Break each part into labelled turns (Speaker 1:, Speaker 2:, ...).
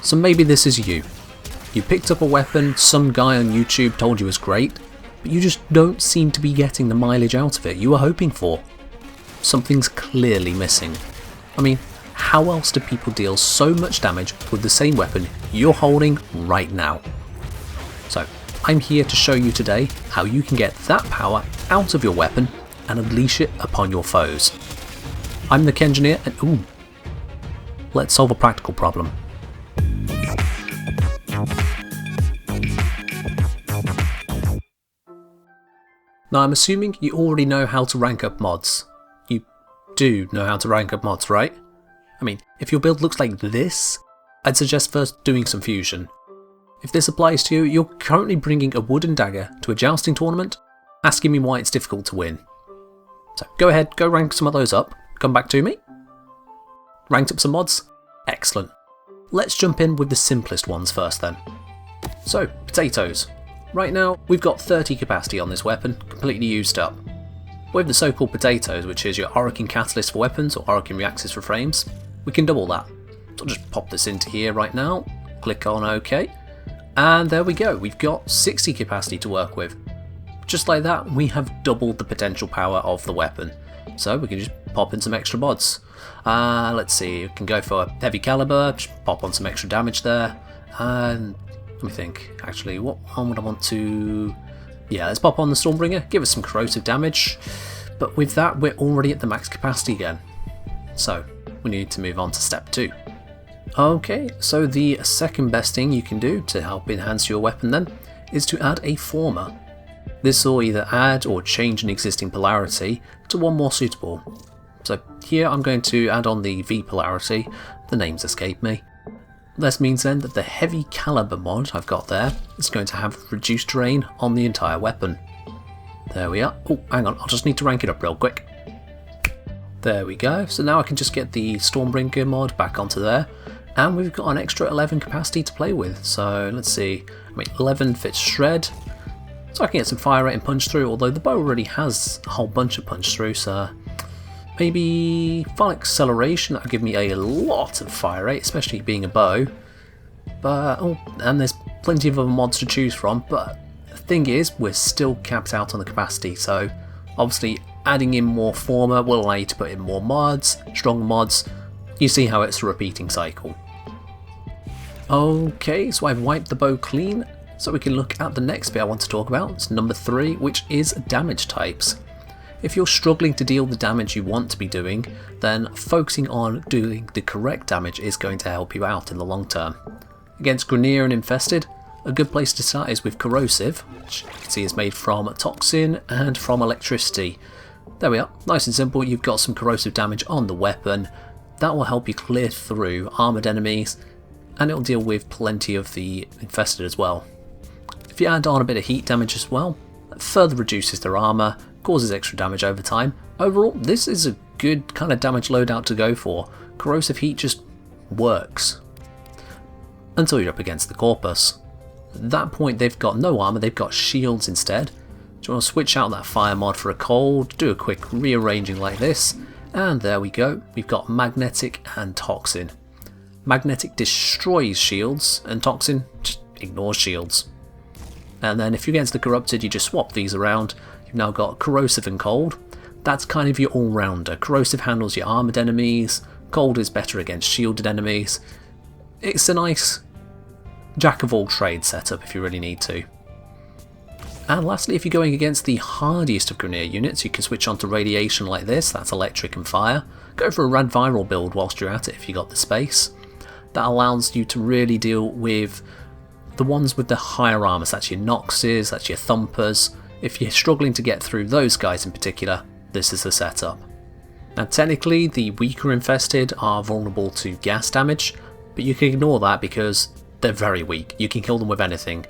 Speaker 1: So maybe this is you. You picked up a weapon some guy on YouTube told you was great, but you just don't seem to be getting the mileage out of it you were hoping for. Something's clearly missing. I mean, how else do people deal so much damage with the same weapon you're holding right now? So, I'm here to show you today how you can get that power out of your weapon and unleash it upon your foes. I'm the Kengineer and let's solve a practical problem. Now I'm assuming you already know how to rank up mods. You do know how to rank up mods, right? I mean, if your build looks like this, I'd suggest first doing some fusion. If this applies to you, you're currently bringing a wooden dagger to a jousting tournament, asking me why it's difficult to win. So go ahead, go rank some of those up, come back to me. Ranked up some mods? Excellent. Let's jump in with the simplest ones first then. So, potatoes. Right now, we've got 30 capacity on this weapon, completely used up. With the so-called potatoes, which is your Orokin catalyst for weapons or Orokin reactors for frames, we can double that. So I'll just pop this into here right now, click on OK, and there we go, we've got 60 capacity to work with. Just like that, we have doubled the potential power of the weapon. So we can just pop in some extra mods. Let's see, we can go for heavy caliber, just pop on some extra damage there, and let me think, actually, what one would I want to... Yeah, let's pop on the Stormbringer, give us some corrosive damage, but with that we're already at the max capacity again. So, we need to move on to step 2. Okay, so the second best thing you can do to help enhance your weapon then, is to add a Forma. This will either add or change an existing polarity to one more suitable. So here I'm going to add on the V polarity, the names escape me. This means then that the heavy caliber mod I've got there is going to have reduced drain on the entire weapon. There we are. Oh, hang on, I'll just need to rank it up real quick. There we go, so now I can just get the Stormbringer mod back onto there, and we've got an extra 11 capacity to play with. So let's see, I mean 11 fits shred, so I can get some fire rate and punch through, although the bow already has a whole bunch of punch through, so maybe File Acceleration, that'll give me a lot of fire rate, especially being a bow. But, oh, and there's plenty of other mods to choose from, but the thing is, we're still capped out on the capacity, so obviously adding in more Forma will allow you to put in more mods, strong mods. You see how it's a repeating cycle. Okay, so I've wiped the bow clean, so we can look at the next bit I want to talk about. It's number 3, which is damage types. If you're struggling to deal the damage you want to be doing, then focusing on doing the correct damage is going to help you out in the long term. Against Grineer and Infested, a good place to start is with Corrosive, which you can see is made from Toxin and from Electricity. There we are, nice and simple, you've got some corrosive damage on the weapon. That will help you clear through armoured enemies, and it'll deal with plenty of the Infested as well. If you add on a bit of heat damage as well, that further reduces their armour, causes extra damage over time. Overall, this is a good kind of damage loadout to go for. Corrosive heat just works. Until you're up against the Corpus. At that point they've got no armour, they've got shields instead. Do you want to switch out that fire mod for a cold, do a quick rearranging like this, and there we go, we've got Magnetic and Toxin. Magnetic destroys shields, and Toxin just ignores shields. And then if you're against the Corrupted, you just swap these around. You've now got Corrosive and Cold. That's kind of your all-rounder. Corrosive handles your armoured enemies, Cold is better against shielded enemies. It's a nice jack-of-all-trades setup if you really need to. And lastly, if you're going against the hardiest of Grineer units, you can switch on to Radiation like this, that's electric and fire. Go for a Rad Viral build whilst you're at it if you got the space. That allows you to really deal with the ones with the higher armour, so that's your Noxes, that's your Thumpers. If you're struggling to get through those guys in particular, this is the setup. Now technically the weaker Infested are vulnerable to gas damage, but you can ignore that because they're very weak, you can kill them with anything.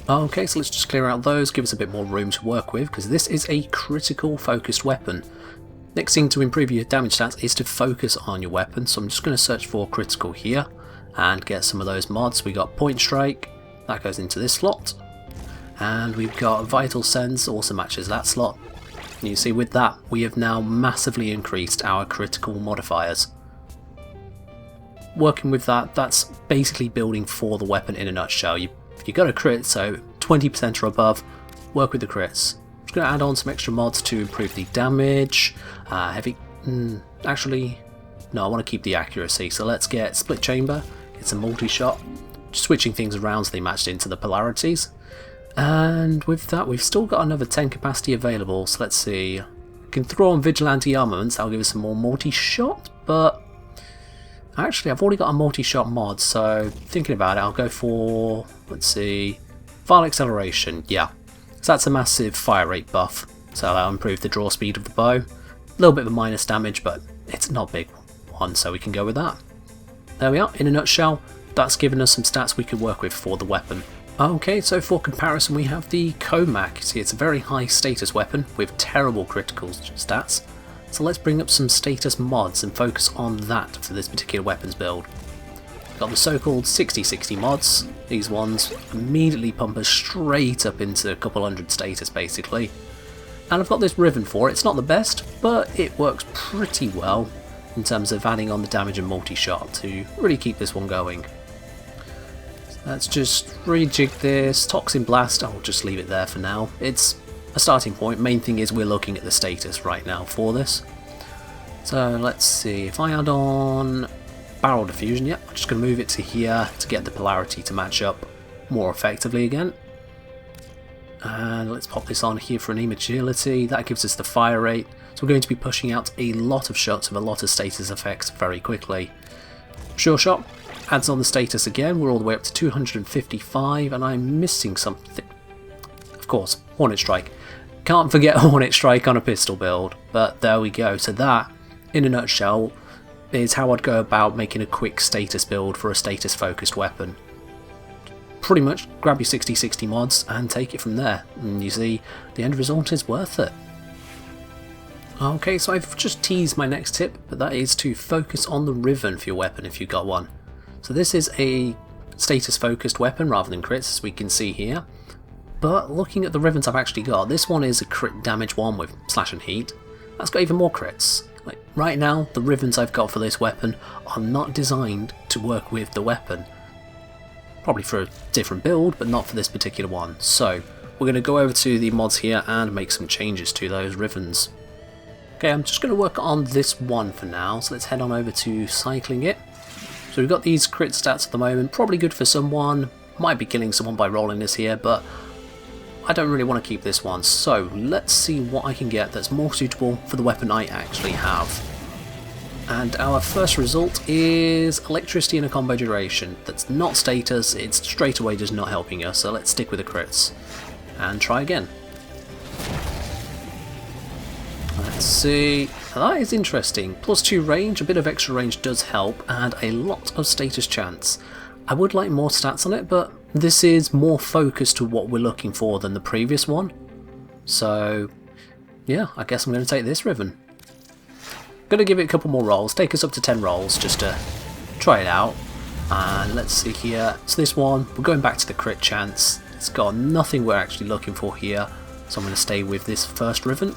Speaker 1: Okay, so let's just clear out those, give us a bit more room to work with, because this is a critical focused weapon. Next thing to improve your damage stats is to focus on your weapon, so I'm just going to search for critical here and get some of those mods. We got Point Strike, that goes into this slot, and we've got Vital Sense, also matches that slot. And you see with that we have now massively increased our critical modifiers. working with that, that's basically building for the weapon in a nutshell. You got a crit, so 20% or above, work with the crits. I'm just going to add on some extra mods to improve the damage. Actually, no, I want to keep the accuracy, so let's get split chamber, get some multi-shot, just switching things around so they matched into the polarities. And with that, we've still got another 10 capacity available, so let's see. We can throw on Vigilante armaments, that'll give us some more multi-shot, but actually I've already got a multi-shot mod, so thinking about it, I'll go for, let's see, file acceleration, yeah. So that's a massive fire rate buff, so that'll improve the draw speed of the bow. A little bit of a minus damage, but it's not a big one, so we can go with that. There we are, in a nutshell, that's given us some stats we could work with for the weapon. Okay, so for comparison we have the Comac. See, it's a very high status weapon with terrible critical stats. So let's bring up some status mods and focus on that for this particular weapons build. We've got the so-called 60/60 mods. These ones immediately pump us straight up into a couple hundred status basically. And I've got this Riven for it. It's not the best, but it works pretty well in terms of adding on the damage and multi-shot to really keep this one going. Let's just rejig this. Toxin Blast, I'll just leave it there for now. It's a starting point. Main thing is we're looking at the status right now for this. So let's see, if I add on Barrel Diffusion, yeah, I'm just going to move it to here to get the polarity to match up more effectively again. And let's pop this on here for an aim agility. That gives us the fire rate. So we're going to be pushing out a lot of shots with a lot of status effects very quickly. Sure Shot adds on the status again, we're all the way up to 255, and I'm missing something. Of course, Hornet Strike. Can't forget Hornet Strike on a pistol build, but there we go. So that, in a nutshell, is how I'd go about making a quick status build for a status focused weapon. Pretty much grab your 60/60 mods and take it from there, and you see, the end result is worth it. Okay, so I've just teased my next tip, but that is to focus on the Riven for your weapon if you've got one. So this is a status focused weapon rather than crits, as we can see here. But looking at the Rivens I've actually got, this one is a crit damage one with slash and heat. That's got even more crits. Like right now, the Rivens I've got for this weapon are not designed to work with the weapon. Probably for a different build, but not for this particular one. So we're going to go over to the mods here and make some changes to those Rivens. Okay, I'm just going to work on this one for now, so let's head on over to cycling it. So we've got these crit stats at the moment, probably good for someone, might be killing someone by rolling this here, but I don't really want to keep this one, so let's see what I can get that's more suitable for the weapon I actually have. And our first result is electricity and a combo duration. That's not status, it's straight away just not helping us, so let's stick with the crits and try again. Let's see, that is interesting. +2 range, a bit of extra range does help, and a lot of status chance. I would like more stats on it, but this is more focused to what we're looking for than the previous one. So, yeah, I guess I'm going to take this Riven. Going to give it a couple more rolls, take us up to 10 rolls just to try it out. And let's see here, so this one, we're going back to the crit chance. It's got nothing we're actually looking for here, so I'm going to stay with this first Riven.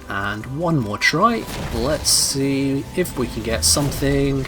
Speaker 1: And one more try, let's see if we can get something.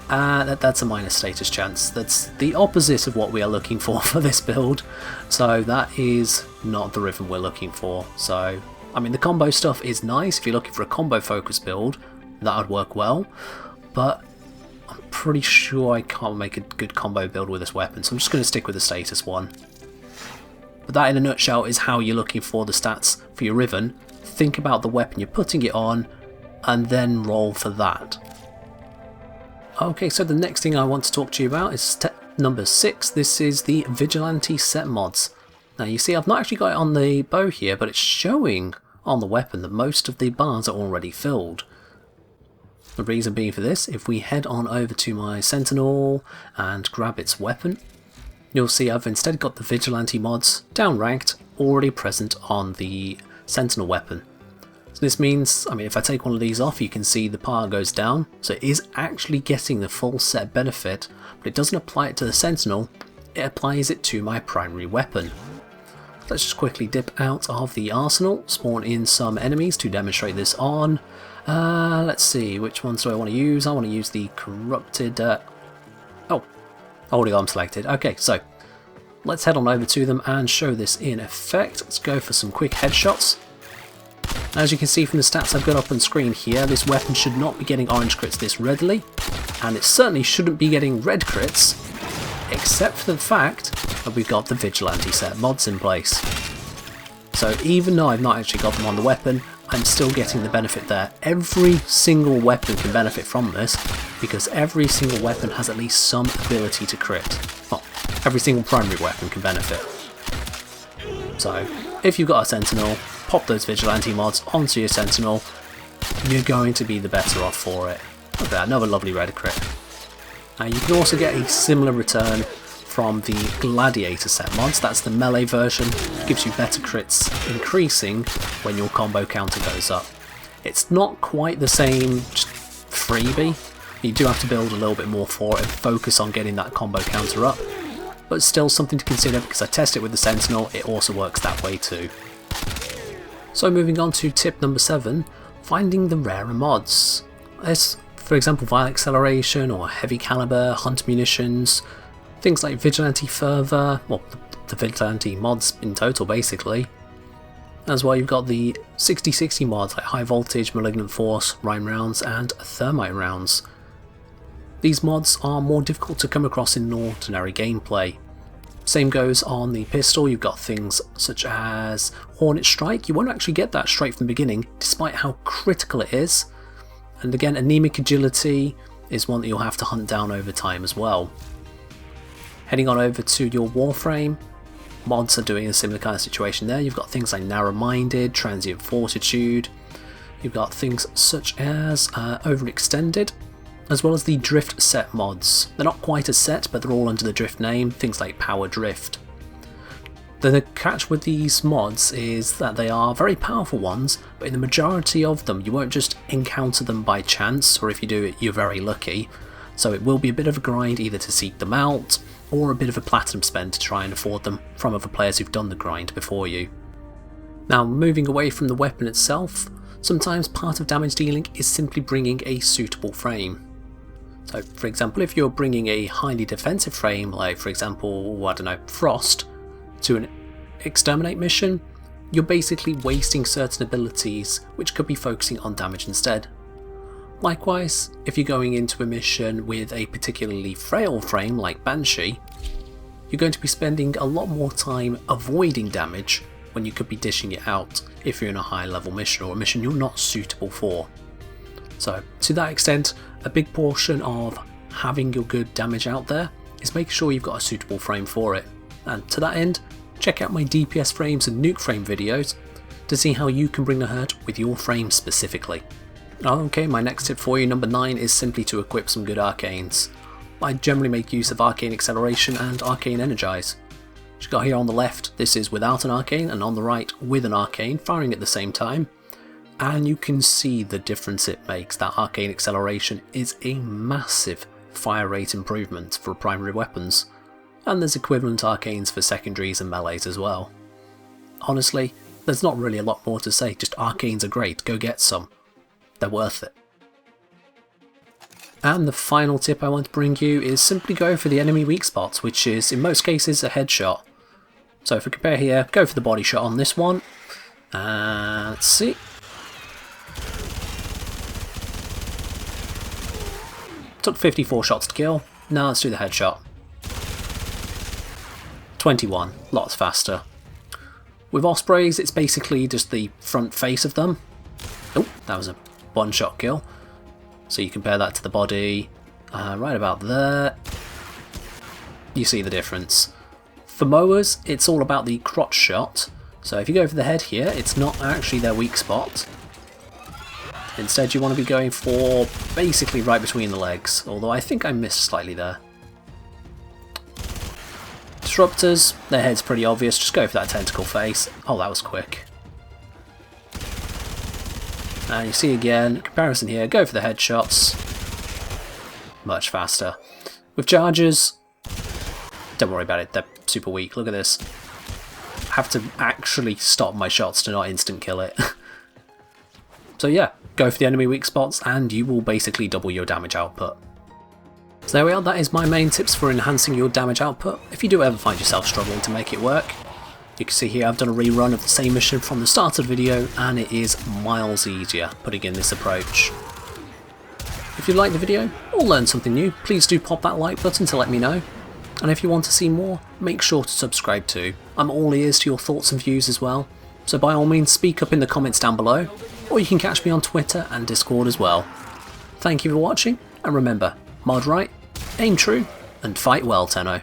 Speaker 1: That's a minus status chance. That's the opposite of what we are looking for this build. So that is not the Riven we're looking for. So, I mean, the combo stuff is nice. If you're looking for a combo focused build, that would work well. But I'm pretty sure I can't make a good combo build with this weapon. So I'm just going to stick with the status one. But that in a nutshell is how you're looking for the stats for your Riven. Think about the weapon you're putting it on and then roll for that. Okay, so the next thing I want to talk to you about is step number 6. This is the Vigilante set mods. Now you see I've not actually got it on the bow here, but it's showing on the weapon that most of the bars are already filled. The reason being for this, if we head on over to my Sentinel and grab its weapon, you'll see I've instead got the Vigilante mods downranked already present on the Sentinel weapon. So this means, I mean, if I take one of these off, you can see the power goes down, so it is actually getting the full set benefit, but it doesn't apply it to the Sentinel, it applies it to my primary weapon. Let's just quickly dip out of the arsenal, spawn in some enemies to demonstrate this on, Let's see, which ones do I want to use? I want to use the corrupted... oh, already got them selected. Okay, so let's head on over to them and show this in effect. Let's go for some quick headshots. As you can see from the stats I've got up on screen here, this weapon should not be getting orange crits this readily, and it certainly shouldn't be getting red crits, except for the fact that we've got the Vigilante set mods in place. So even though I've not actually got them on the weapon, I'm still getting the benefit there. Every single weapon can benefit from this, because every single weapon has at least some ability to crit. Well, every single primary weapon can benefit. So if you've got a Sentinel, pop those Vigilante mods onto your Sentinel, you're going to be the better off for it. Okay, another lovely red crit. You can also get a similar return from the Gladiator set mods. That's the melee version. It gives you better crits, increasing when your combo counter goes up. It's not quite the same freebie. You do have to build a little bit more for it and focus on getting that combo counter up, but still something to consider because I tested it with the Sentinel, it also works that way too. So moving on to tip number 7, finding the rarer mods. There's, for example, Vile Acceleration or Heavy Caliber, Hunt Munitions, things like Vigilante Fervor, well, the Vigilante mods in total basically. As well, you've got the 60/60 mods like High Voltage, Malignant Force, Rhyme Rounds and Thermite Rounds. These mods are more difficult to come across in ordinary gameplay. Same goes on the pistol. You've got things such as Hornet Strike. You won't actually get that straight from the beginning, despite how critical it is. And again, Anemic Agility is one that you'll have to hunt down over time as well. Heading on over to your Warframe, mods are doing a similar kind of situation there. You've got things like Narrow-Minded, Transient Fortitude. You've got things such as Overextended, as well as the Drift set mods. They're not quite a set, but they're all under the Drift name, things like Power Drift. The catch with these mods is that they are very powerful ones, but in the majority of them you won't just encounter them by chance, or if you do it you're very lucky, so it will be a bit of a grind either to seek them out, or a bit of a platinum spend to try and afford them from other players who've done the grind before you. Now moving away from the weapon itself, sometimes part of damage dealing is simply bringing a suitable frame. So for example, if you're bringing a highly defensive frame, like for example, I don't know, Frost, to an Exterminate mission, you're basically wasting certain abilities which could be focusing on damage instead. Likewise, if you're going into a mission with a particularly frail frame like Banshee, you're going to be spending a lot more time avoiding damage when you could be dishing it out if you're in a high level mission or a mission you're not suitable for. So to that extent, a big portion of having your good damage out there is making sure you've got a suitable frame for it. And to that end, check out my DPS frames and nuke frame videos to see how you can bring the hurt with your frame specifically. Okay, my next tip for you, number 9, is simply to equip some good Arcanes. I generally make use of Arcane Acceleration and Arcane Energize. As you got here on the left, this is without an Arcane, and on the right with an Arcane, firing at the same time. And you can see the difference it makes. That Arcane Acceleration is a massive fire rate improvement for primary weapons, and there's equivalent Arcanes for secondaries and melees as well. Honestly, there's not really a lot more to say, just Arcanes are great, go get some. They're worth it. And the final tip I want to bring you is simply go for the enemy weak spots, which is in most cases a headshot. So if we compare here, go for the body shot on this one. Let's see. Took 54 shots to kill. Now let's do the headshot. 21, lots faster. With Ospreys, it's basically just the front face of them. Oh, that was a one-shot kill. So you compare that to the body, right about there. You see the difference. For mowers, it's all about the crotch shot. So if you go for the head here, it's not actually their weak spot. Instead, you want to be going for basically right between the legs, although I think I missed slightly there. Disruptors, their head's pretty obvious, just go for that tentacle face. Oh, that was quick. And you see again, comparison here, go for the headshots. Much faster. With charges, don't worry about it, they're super weak. Look at this. I have to actually stop my shots to not instant kill it. So yeah, go for the enemy weak spots and you will basically double your damage output. So there we are, that is my main tips for enhancing your damage output. If you do ever find yourself struggling to make it work, you can see here I've done a rerun of the same mission from the start of the video and it is miles easier putting in this approach. If you liked the video or learned something new, please do pop that like button to let me know. And if you want to see more, make sure to subscribe too. I'm all ears to your thoughts and views as well, so by all means speak up in the comments down below, or you can catch me on Twitter and Discord as well. Thank you for watching, and remember, mod right, aim true, and fight well, Tenno.